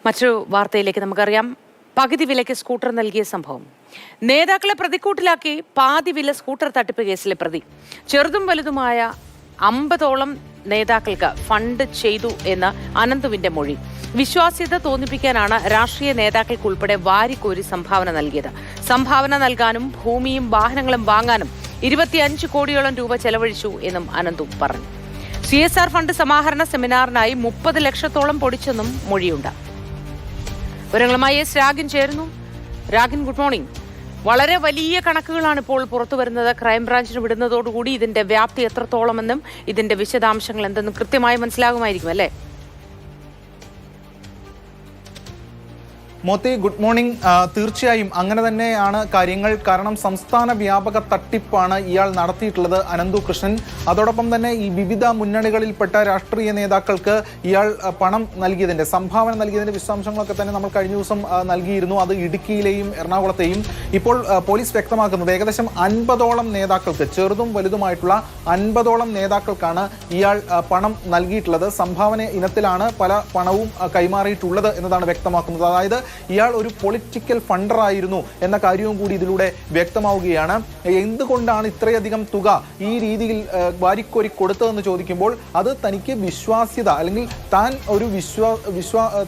മറ്റൊരു വാർത്തയിലേക്ക് നമുക്കറിയാം. പകുതി വിലയ്ക്ക് സ്കൂട്ടർ നൽകിയ സംഭവം. നേതാക്കളെ പ്രതിക്കൂട്ടിലാക്കി പാതി വില സ്കൂട്ടർ തട്ടിപ്പ് കേസിലെ പ്രതി. ചെറുതും വലുതുമായ 50ഓളം നേതാക്കൾക്ക് ഫണ്ട് ചെയ്തു എന്ന അനന്തുവിന്റെ മൊഴി. വിശ്വാസ്യത തോന്നിപ്പിക്കാനാണ് രാഷ്ട്രീയ നേതാക്കൾക്കുൾപ്പെടെ വാരിക്കോരി സംഭാവന നൽകിയത്. സംഭാവന നൽകാനും ഭൂമിയും വാഹനങ്ങളും വാങ്ങാനും 25 കോടിയോളം രൂപ ചെലവഴിച്ചു എന്നും അനന്തു പറഞ്ഞു. CSR ഫണ്ട് സമാഹരണ സെമിനാറിനായി 30 ലക്ഷത്തോളം പൊടിച്ചെന്നും മൊഴിയുണ്ട്. വിവരങ്ങളുമായി രാഗിൻ ചേരുന്നു. രാഗിൻ, ഗുഡ് മോർണിംഗ്. വളരെ വലിയ കണക്കുകളാണ് ഇപ്പോൾ പുറത്തു വരുന്നത്. ക്രൈംബ്രാഞ്ചിന് വിടുന്നതോടുകൂടി ഇതിന്റെ വ്യാപ്തി എത്രത്തോളമെന്നും ഇതിന്റെ വിശദാംശങ്ങൾ എന്തെന്നും കൃത്യമായി മനസ്സിലാകുമായിരിക്കും അല്ലേ? Moti, good morning. തീർച്ചയായും അങ്ങനെ തന്നെയാണ് കാര്യങ്ങൾ. കാരണം സംസ്ഥാന വ്യാപക തട്ടിപ്പാണ് ഇയാൾ നടത്തിയിട്ടുള്ളത്, അനന്തു കൃഷ്ണൻ. അതോടൊപ്പം തന്നെ ഈ വിവിധ മുന്നണികളിൽപ്പെട്ട രാഷ്ട്രീയ നേതാക്കൾക്ക് ഇയാൾ പണം നൽകിയതിന്റെ, സംഭാവന നൽകിയതിന്റെ വിശദാംശങ്ങളൊക്കെ തന്നെ നമ്മൾ കഴിഞ്ഞ ദിവസം നൽകിയിരുന്നു. അത് ഇടുക്കിയിലെയും എറണാകുളത്തെയും. ഇപ്പോൾ പോലീസ് വ്യക്തമാക്കുന്നത് ഏകദേശം 50ഓളം നേതാക്കൾക്ക്, ചെറുതും വലുതുമായിട്ടുള്ള 50ഓളം നേതാക്കൾക്കാണ് ഇയാൾ പണം നൽകിയിട്ടുള്ളത്. സംഭാവന ഇനത്തിലാണ് പല പണവും കൈമാറിയിട്ടുള്ളത് എന്നതാണ് വ്യക്തമാക്കുന്നത്. അതായത് ഇയാൾ ഒരു പൊളിറ്റിക്കൽ ഫണ്ടറായിരുന്നു എന്ന കാര്യവും കൂടി ഇതിലൂടെ വ്യക്തമാവുകയാണ്. എന്തുകൊണ്ടാണ് ഇത്രയധികം തുക ഈ രീതിയിൽ വാരിക്കോരി കൊടുത്തതെന്ന് ചോദിക്കുമ്പോൾ അത് തനിക്ക് വിശ്വാസ്യത, അല്ലെങ്കിൽ താൻ ഒരു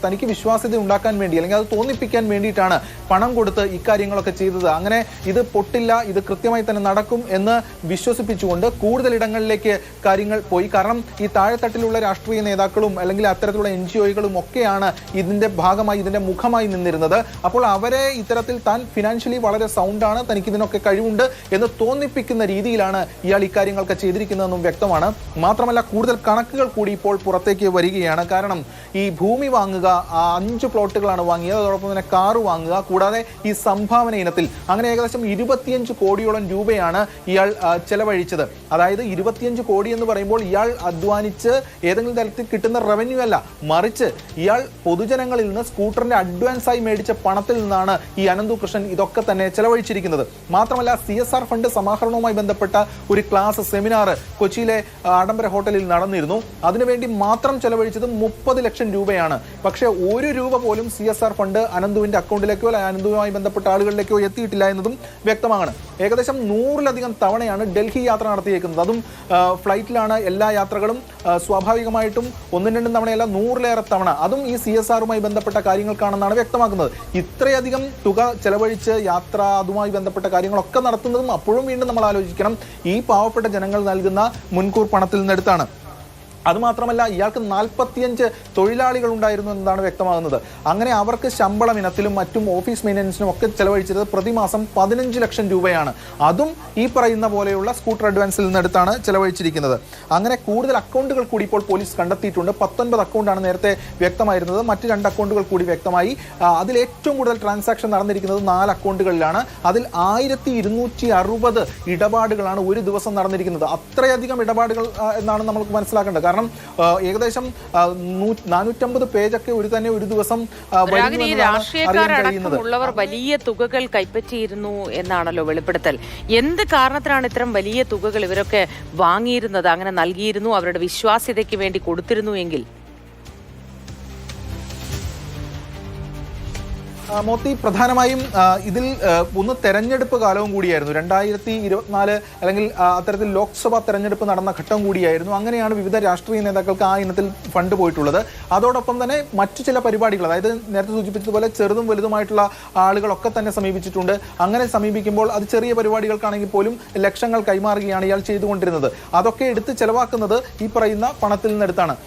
തനിക്ക് വിശ്വാസ്യത ഉണ്ടാക്കാൻ വേണ്ടി, അല്ലെങ്കിൽ അത് തോന്നിപ്പിക്കാൻ വേണ്ടിയിട്ടാണ് പണം കൊടുത്ത് ഇക്കാര്യങ്ങളൊക്കെ ചെയ്തത്. അങ്ങനെ ഇത് പൊട്ടില്ല, ഇത് കൃത്യമായി തന്നെ നടക്കും എന്ന് വിശ്വസിപ്പിച്ചുകൊണ്ട് കൂടുതൽ ഇടങ്ങളിലേക്ക് കാര്യങ്ങൾ പോയി. കാരണം ഈ താഴെത്തട്ടിലുള്ള രാഷ്ട്രീയ നേതാക്കളും അല്ലെങ്കിൽ അത്തരത്തിലുള്ള NGOകളും ഒക്കെയാണ് ഇതിന്റെ ഭാഗമായി, ഇതിന്റെ മുഖമായി നിന്നിരുന്നത്. അപ്പോൾ അവരെ ഇത്തരത്തിൽ താൻ ഫിനാൻഷ്യലി വളരെ സൗണ്ടാണ്, തനിക്ക് ഇതിനൊക്കെ കഴിവുണ്ട് എന്ന് തോന്നിപ്പിക്കുന്ന രീതിയിലാണ് ഇയാൾ ഇക്കാര്യങ്ങളൊക്കെ ചെയ്തിരിക്കുന്നതെന്നും വ്യക്തമാണ്. മാത്രമല്ല കൂടുതൽ കണക്കുകൾ കൂടി ഇപ്പോൾ പുറത്തേക്ക് വരികയാണ്. കാരണം ഈ ഭൂമി വാങ്ങുക, 5 പ്ലോട്ടുകളാണ് വാങ്ങിയത്, അതോടൊപ്പം തന്നെ കാറ് വാങ്ങുക, കൂടാതെ ഈ സംഭാവന ഇനത്തിൽ അങ്ങനെ ഏകദേശം 25 കോടിയോളം രൂപയാണ് ഇയാൾ ചെലവഴിച്ചത്. അതായത് 25 കോടി എന്ന് പറയുമ്പോൾ ഇയാൾ അധ്വാനിച്ച് ഏതെങ്കിലും തരത്തിൽ കിട്ടുന്ന റവന്യൂ അല്ല, മറിച്ച് ഇയാൾ പൊതുജനങ്ങളിൽ നിന്ന് സ്കൂട്ടറിന്റെ അഡ്വാൻസായി മേടിച്ച പണത്തിൽ നിന്നാണ് ഈ അനന്തു കൃഷ്ണൻ ഇതൊക്കെ തന്നെ ചെലവഴിച്ചിരിക്കുന്നത്. മാത്രമല്ല CSR ഫണ്ട് സമാഹരണവുമായി ബന്ധപ്പെട്ട ഒരു ക്ലാസ്, സെമിനാർ കൊച്ചിയിലെ ആഡംബര ഹോട്ടലിൽ നടന്നിരുന്നു. അതിനുവേണ്ടി മാത്രം ചെലവഴിച്ചത് 30 ലക്ഷം രൂപയാണ്. പക്ഷേ 1 രൂപ പോലും CSR ഫണ്ട് അനന്തുവിന്റെ അക്കൗണ്ടിലേക്കോ അല്ലെങ്കിൽ അനന്തുവുമായി ബന്ധപ്പെട്ട ആളുകളിലേക്കോ എത്തിയിട്ടില്ല എന്നതും വ്യക്തമാണ്. ഏകദേശം 100ലധികം തവണയാണ് ഡൽഹി യാത്ര നടത്തിയേക്കുന്നത്. അതും ഫ്ലൈറ്റിലാണ് എല്ലാ യാത്രകളും. സ്വാഭാവികമായിട്ടും 1-2 തവണയല്ല, 100ലേറെ തവണ, അതും ഈ CSRുമായി ബന്ധപ്പെട്ട കാര്യങ്ങൾക്കാണെന്നാണ് വ്യക്തമാക്കുന്നത്. ഇത്രയധികം തുക ചെലവഴിച്ച് യാത്ര, അതുമായി ബന്ധപ്പെട്ട കാര്യങ്ങളൊക്കെ നടത്തുന്നതും അപ്പോഴും വീണ്ടും നമ്മൾ ആലോചിക്കണം, ഈ പാവപ്പെട്ട ജനങ്ങൾ നൽകുന്ന മുൻകൂർ പണത്തിൽ നിന്നെടുത്താണ്. അതുമാത്രമല്ല ഇയാൾക്ക് 45 തൊഴിലാളികൾ ഉണ്ടായിരുന്നു എന്നതാണ് വ്യക്തമാകുന്നത്. അങ്ങനെ അവർക്ക് ശമ്പളം ഇനത്തിലും മറ്റും ഓഫീസ് മെയിൻ്റനൻസിനും ഒക്കെ ചെലവഴിച്ചത് പ്രതിമാസം 15 ലക്ഷം രൂപയാണ്. അതും ഈ പറയുന്ന പോലെയുള്ള സ്കൂട്ടർ അഡ്വാൻസിൽ നിന്നെടുത്താണ് ചെലവഴിച്ചിരിക്കുന്നത്. അങ്ങനെ കൂടുതൽ അക്കൗണ്ടുകൾ കൂടി ഇപ്പോൾ പോലീസ് കണ്ടെത്തിയിട്ടുണ്ട്. 19 അക്കൗണ്ടാണ് നേരത്തെ വ്യക്തമായിരുന്നത്, മറ്റ് 2 അക്കൗണ്ടുകൾ കൂടി വ്യക്തമായി. അതിൽ ഏറ്റവും കൂടുതൽ ട്രാൻസാക്ഷൻ നടന്നിരിക്കുന്നത് 4 അക്കൗണ്ടുകളിലാണ്. അതിൽ 1260 ഇടപാടുകളാണ് ഒരു ദിവസം നടന്നിരിക്കുന്നത്. അത്രയധികം ഇടപാടുകൾ എന്നാണ് നമുക്ക് മനസ്സിലാക്കേണ്ടത്. കാരണം ഏകദേശം 450 പേജൊക്കെ ഒരു ദിവസം രാഷ്ട്രീയക്കാരടക്കമുള്ളവർ വലിയ തുകകൾ കൈപ്പറ്റിയിരുന്നു എന്നാണല്ലോ വെളിപ്പെടുത്തൽ. എന്ത് കാരണത്തിനാണ് ഇത്തരം വലിയ തുകകൾ ഇവരൊക്കെ വാങ്ങിയിരുന്നത്, അങ്ങനെ നൽകിയിരുന്നു, അവരുടെ വിശ്വാസ്യതയ്ക്ക് വേണ്ടി കൊടുത്തിരുന്നു എങ്കിൽ? മോത്തി, പ്രധാനമായും ഇതിൽ ഒന്ന് തെരഞ്ഞെടുപ്പ് കാലവും കൂടിയായിരുന്നു. 2024 അല്ലെങ്കിൽ അത്തരത്തിൽ ലോക്സഭാ തെരഞ്ഞെടുപ്പ് നടന്ന ഘട്ടം കൂടിയായിരുന്നു. അങ്ങനെയാണ് വിവിധ രാഷ്ട്രീയ നേതാക്കൾക്ക് ആ ഇനത്തിൽ ഫണ്ട് പോയിട്ടുള്ളത്. അതോടൊപ്പം തന്നെ മറ്റു ചില പരിപാടികൾ, അതായത് നേരത്തെ സൂചിപ്പിച്ചതുപോലെ ചെറുതും വലുതുമായിട്ടുള്ള ആളുകളൊക്കെ തന്നെ സമീപിച്ചിട്ടുണ്ട്. അങ്ങനെ സമീപിക്കുമ്പോൾ അത് ചെറിയ പരിപാടികൾക്കാണെങ്കിൽ പോലും ലക്ഷങ്ങൾ കൈമാറുകയാണ് ഇയാൾ ചെയ്തുകൊണ്ടിരുന്നത്. അതൊക്കെ എടുത്ത് ചെലവാക്കുന്നത് ഈ പറയുന്ന പണത്തിൽ നിന്നെടുത്താണ്.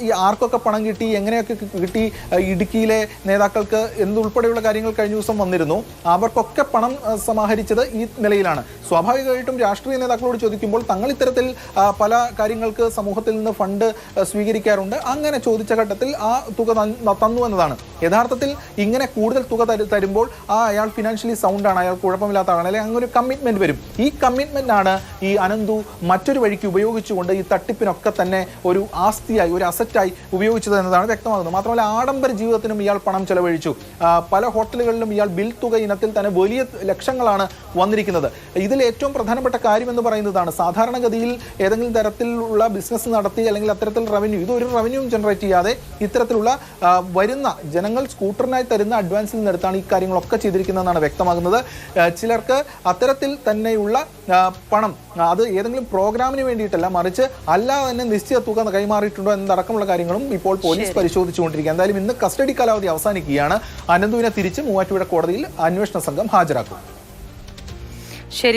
ഈ ആർക്കൊക്കെ പണം കിട്ടി, എങ്ങനെയൊക്കെ കിട്ടി, ഇടുക്കിയിലെ നേതാക്കൾക്ക് എന്തുൾപ്പെടെ കാര്യങ്ങൾ കഴിഞ്ഞ ദിവസം വന്നിരുന്നു. അവർക്കൊക്കെ പണം സമാഹരിച്ചത് ഈ നിലയിലാണ്. സ്വാഭാവികമായിട്ടും രാഷ്ട്രീയ നേതാക്കളോട് ചോദിക്കുമ്പോൾ തങ്ങൾ ഇത്തരത്തിൽ പല കാര്യങ്ങൾക്ക് സമൂഹത്തിൽ നിന്ന് ഫണ്ട് സ്വീകരിക്കാറുണ്ട്. അങ്ങനെ ചോദിച്ച ഘട്ടത്തിൽ ആ തുക തന്നു എന്നതാണ്. യഥാർത്ഥത്തിൽ ഇങ്ങനെ കൂടുതൽ തുക തരുമ്പോൾ അയാൾ ഫിനാൻഷ്യലി സൗണ്ടാണ്, അയാൾ കുഴപ്പമില്ലാത്ത ആളാണ്, അല്ലെങ്കിൽ അങ്ങനെ ഒരു കമ്മിറ്റ്മെന്റ് വരും. ഈ കമ്മിറ്റ്മെന്റ് ആണ് ഈ അനന്തു മറ്റൊരു വഴിക്ക് ഉപയോഗിച്ചുകൊണ്ട് ഈ തട്ടിപ്പിനൊക്കെ തന്നെ ഒരു ആസ്തിയായി, ഒരു അസറ്റായി ഉപയോഗിച്ചത് എന്നതാണ് വ്യക്തമാകുന്നത്. മാത്രമല്ല ആഡംബര ജീവിതത്തിനും ഇയാൾ പണം ചെലവഴിച്ചു. പല ഹോട്ടലുകളിലും ഇയാൾ ബിൽ തുക ഇനത്തിൽ തന്നെ വലിയ ലക്ഷങ്ങളാണ് വന്നിരിക്കുന്നത്. ഇതിൽ ഇതിൽ ഏറ്റവും പ്രധാനപ്പെട്ട കാര്യം എന്ന് പറയുന്നതാണ് സാധാരണഗതിയിൽ ഏതെങ്കിലും തരത്തിലുള്ള ബിസിനസ് നടത്തി അല്ലെങ്കിൽ അത്തരത്തിൽ റവന്യൂ ഇതൊരു റവന്യൂ ജനറേറ്റ് ചെയ്യാതെ ഇത്തരത്തിലുള്ള വരുന്ന ജനങ്ങൾ സ്കൂട്ടറിനായി തരുന്ന അഡ്വാൻസിൽ നിന്നെടുത്താണ് ഈ കാര്യങ്ങളൊക്കെ ചെയ്തിരിക്കുന്നതെന്നാണ് വ്യക്തമാകുന്നത്. ചിലർക്ക് അത്തരത്തിൽ തന്നെയുള്ള പണം അത് ഏതെങ്കിലും പ്രോഗ്രാമിന് വേണ്ടിയിട്ടല്ല, മറിച്ച് അല്ലാതെ തന്നെ നിശ്ചിത തുക കൈമാറിയിട്ടുണ്ടോ എന്നതടക്കമുള്ള കാര്യങ്ങളും ഇപ്പോൾ പോലീസ് പരിശോധിച്ചുകൊണ്ടിരിക്കുക. എന്തായാലും ഇന്ന് കസ്റ്റഡി കാലാവധി അവസാനിക്കുകയാണ്. അനന്തുവിനെ തിരിച്ച് മൂവാറ്റുപുഴ കോടതിയിൽ അന്വേഷണ സംഘം ഹാജരാക്കും. ശരി.